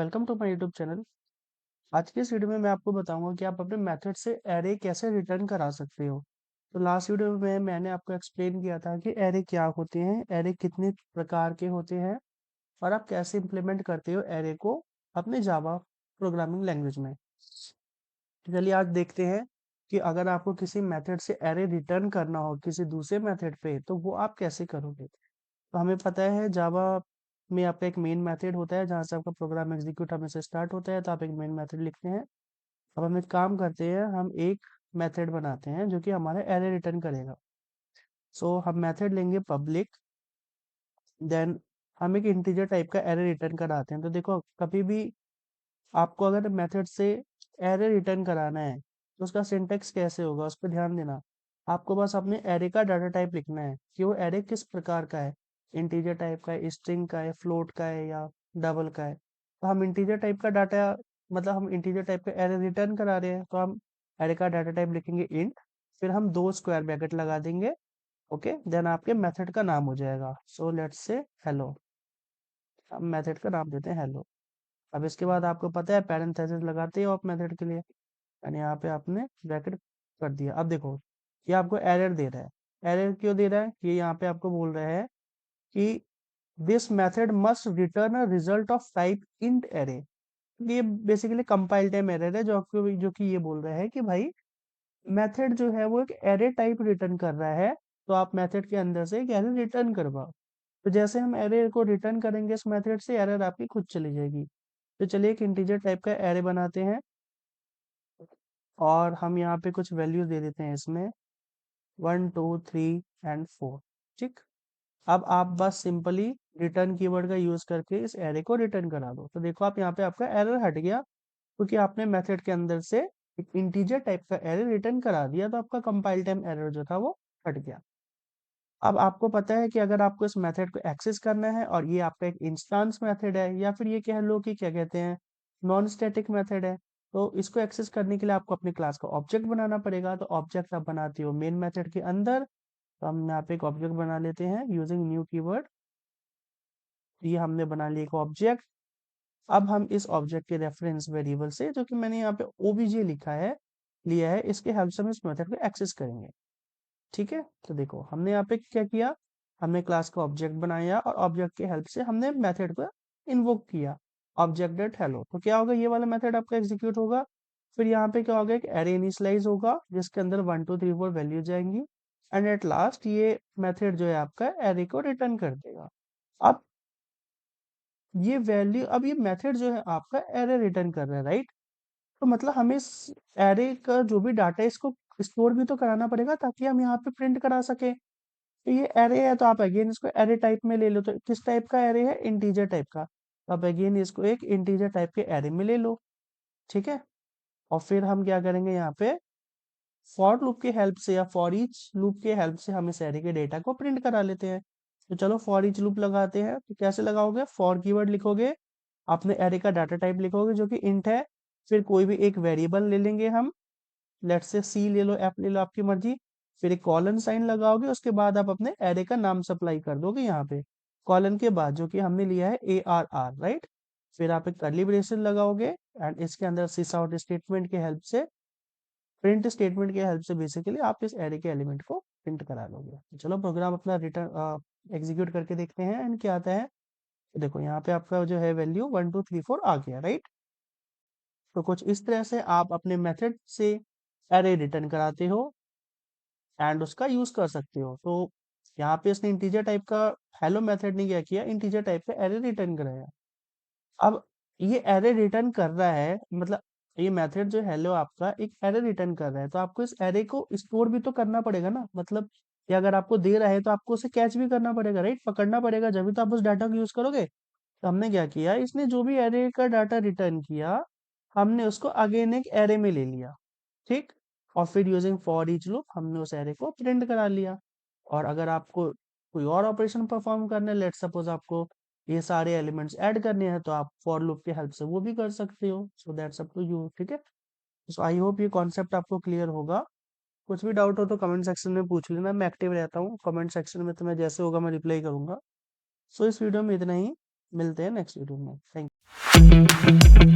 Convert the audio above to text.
Welcome to my YouTube channel. आज के इस वीडियो में मैं आपको बताऊंगा कि आप अपने मेथड से एरे कैसे रिटर्न करा सकते हो। तो लास्ट वीडियो में मैंने आपको एक्सप्लेन किया था कि एरे क्या होते हैं, एरे कितने प्रकार के होते हैं और आप कैसे इम्प्लीमेंट करते हो एरे को अपने जावा प्रोग्रामिंग लैंग्वेज में। तो चलिए आज देखते हैं कि अगर आपको किसी मेथड से एरे रिटर्न करना हो किसी दूसरे मेथड पे तो वो आप कैसे करोगे। तो हमें पता है जावा में आपका एक मेन मेथड होता है जहाँ से आपका प्रोग्राम एग्जीक्यूट हमेशा स्टार्ट होता है, तो आप एक मेन मेथड लिखते हैं। अब हम एक काम करते हैं, हम एक मेथड बनाते हैं जो कि हमारा एरे रिटर्न करेगा। सो हम मेथड लेंगे पब्लिक, देन हम एक इंटीजर टाइप का एरे रिटर्न कराते हैं। तो देखो कभी भी आपको अगर मेथड से एरे रिटर्न कराना है तो उसका सिंटेक्स कैसे होगा उस पर ध्यान देना। आपको बस अपने एरे का डाटा टाइप लिखना है कि वो एरे किस प्रकार का है, इंटीजर टाइप का है, स्ट्रिंग का है, फ्लोट का है या डबल का है। तो हम इंटीजर टाइप का डाटा, मतलब हम इंटीजर टाइप का एरे रिटर्न करा रहे हैं तो हम एरे का डाटा टाइप लिखेंगे इंट, फिर हम दो स्क्वायर ब्रैकेट लगा देंगे। ओके, देन आपके मेथड का नाम हो जाएगा। सो लेट्स से हेलो, हम मेथड का नाम देते हैं हेलो। अब इसके बाद आपको पता है पैरेंथेसिस लगाते हो आप मेथड के लिए, यानी यहाँ पे आपने ब्रैकेट कर दिया। अब देखो ये आपको एरर दे रहा है। एरर क्यों दे रहा है? ये यहाँ पे आपको बोल रहा है कि this method must return a result of type int array. ये बेसिकली कंपाइल टाइम एरर है जो कि ये बोल रहा है कि भाई मेथड जो है वो एक एरे टाइप रिटर्न कर रहा है, तो आप मेथड के अंदर से एक एरे रिटर्न करवाओ। तो जैसे हम एरे को रिटर्न करेंगे इस मेथड से, एरर आपकी खुद चली जाएगी। तो चलिए एक इंटीजर टाइप का एरे बनाते हैं और हम यहाँ पे कुछ वैल्यूज दे देते हैं इसमें 1 2 3 एंड 4। ठीक, अब आप बस सिंपली रिटर्न कीवर्ड का यूज करके इस एरे को रिटर्न करा दो। तो देखो आप यहाँ पे आपका एरर हट गया क्योंकि आपने मेथड के अंदर से एक इंटीजर टाइप का एरे रिटर्न करा दिया, तो आपका कंपाइल टाइम एरर जो था वो हट गया। अब आपको पता है कि अगर आपको इस मेथड को एक्सेस करना है और ये आपका एक इंस्टेंस मेथड है या फिर ये कह लो कि क्या कहते हैं नॉन स्टैटिक मेथड है, तो इसको एक्सेस करने के लिए आपको अपनी क्लास का ऑब्जेक्ट बनाना पड़ेगा। तो ऑब्जेक्ट आप बनाते हो मेन मेथड के अंदर। तो हम यहाँ पे एक ऑब्जेक्ट बना लेते हैं यूजिंग न्यू कीवर्ड। ये हमने बना लिया एक ऑब्जेक्ट। अब हम इस ऑब्जेक्ट के रेफरेंस वेरिएबल से, जो कि मैंने यहाँ पे ओबीजे लिखा है, लिया है, इसके हेल्प से हम इस मेथड को एक्सेस करेंगे। ठीक है, तो देखो हमने यहाँ पे क्या किया, हमने क्लास का ऑब्जेक्ट बनाया और ऑब्जेक्ट के हेल्प से हमने मेथड को इन्वोक किया ऑब्जेक्ट डॉट हेलो। तो क्या होगा, ये वाला मेथड आपका एग्जीक्यूट होगा। फिर यहाँ पे क्या होगा, एक एरे इनिशियलाइज होगा जिसके अंदर 1 2 3 4 वैल्यू जाएंगी एंड एट लास्ट ये मेथड जो है आपका एरे को रिटर्न कर देगा। अब ये वैल्यू, अब ये मेथड जो है आपका एरे रिटर्न कर रहा है, राइट। तो मतलब हमें इस एरे का जो भी डाटा है इसको स्टोर भी तो कराना पड़ेगा ताकि हम यहाँ पे प्रिंट करा सके। तो ये एरे है तो आप अगेन इसको एरे टाइप में ले लो। तो किस टाइप का एरे है? इंटीजर टाइप का। तो आप अगेन इसको एक इंटीजर टाइप के एरे में ले लो। ठीक है, और फिर हम क्या करेंगे, यहाँ पे फॉर लूप के हेल्प से या फॉर ईच लूप के हेल्प से हम इस एरे के डेटा को प्रिंट करा लेते हैं। तो चलो फॉर ईच लूप लगाते हैं। तो कैसे लगाओगे, फॉर कीवर्ड लिखोगे, अपने एरे का डाटा टाइप लिखोगे जो कि इंट है, फिर कोई भी एक वेरिएबल ले लेंगे हम, लेट्स से सी ले लो, एफ ले लो, आपकी मर्जी। फिर एक कॉलन साइन लगाओगे, उसके बाद आप अपने एरे का नाम सप्लाई कर दोगे यहाँ पे कॉलन के बाद, जो कि हमने लिया है ARR, राइट। फिर आप एक कर्ली ब्रेसेस लगाओगे एंड इसके अंदर सिस आउट स्टेटमेंट के हेल्प से, प्रिंट स्टेटमेंट के हेल्प से बेसिकली आप इस एरे के एलिमेंट को प्रिंट करा लोगे। तो चलो प्रोग्राम अपना रिटर्न एग्जीक्यूट करके देखते हैं एंड क्या आता है। तो देखो यहाँ पे आपका जो है वैल्यू 1 2 3 4 आ गया, राइट। तो कुछ इस तरह से आप अपने मेथड से एरे रिटर्न कराते हो एंड उसका यूज कर सकते हो। तो यहाँ पे इसने इंटीजर टाइप का हेलो मेथड ने क्या किया, इंटीजर टाइप का एरे रिटर्न कराया। अब ये एरे रिटर्न कर रहा है, मतलब ये मेथड जो हेलो आपका एक एरे रिटर्न कर रहा है, तो आपको इस एरे को स्टोर भी तो करना पड़ेगा ना। मतलब कि अगर आपको दे रहा है तो आपको उसे कैच भी करना पड़ेगा, राइट, पकड़ना पड़ेगा, जब भी तो आप उस डाटा को यूज करोगे। तो हमने क्या किया, इसने जो भी एरे का डाटा रिटर्न किया हमने उसको अगेन एक एरे में ले लिया। ठीक, और फिर यूजिंग फॉर ईच लूप हमने उस एरे को प्रिंट करा लिया। और अगर आपको कोई और ऑपरेशन परफॉर्म करना है, लेट सपोज आपको ये सारे एलिमेंट्स ऐड करने हैं, तो आप फॉर लूप के हेल्प से वो भी कर सकते हो। So that's up to you. ठीक है, सो आई होप ये कॉन्सेप्ट आपको क्लियर होगा। कुछ भी डाउट हो तो कमेंट सेक्शन में पूछ लेना, मैं एक्टिव रहता हूँ कमेंट सेक्शन में, तो मैं जैसे होगा मैं रिप्लाई करूंगा। सो इस वीडियो में इतना ही। मिलते हैं नेक्स्ट वीडियो में। Thank you.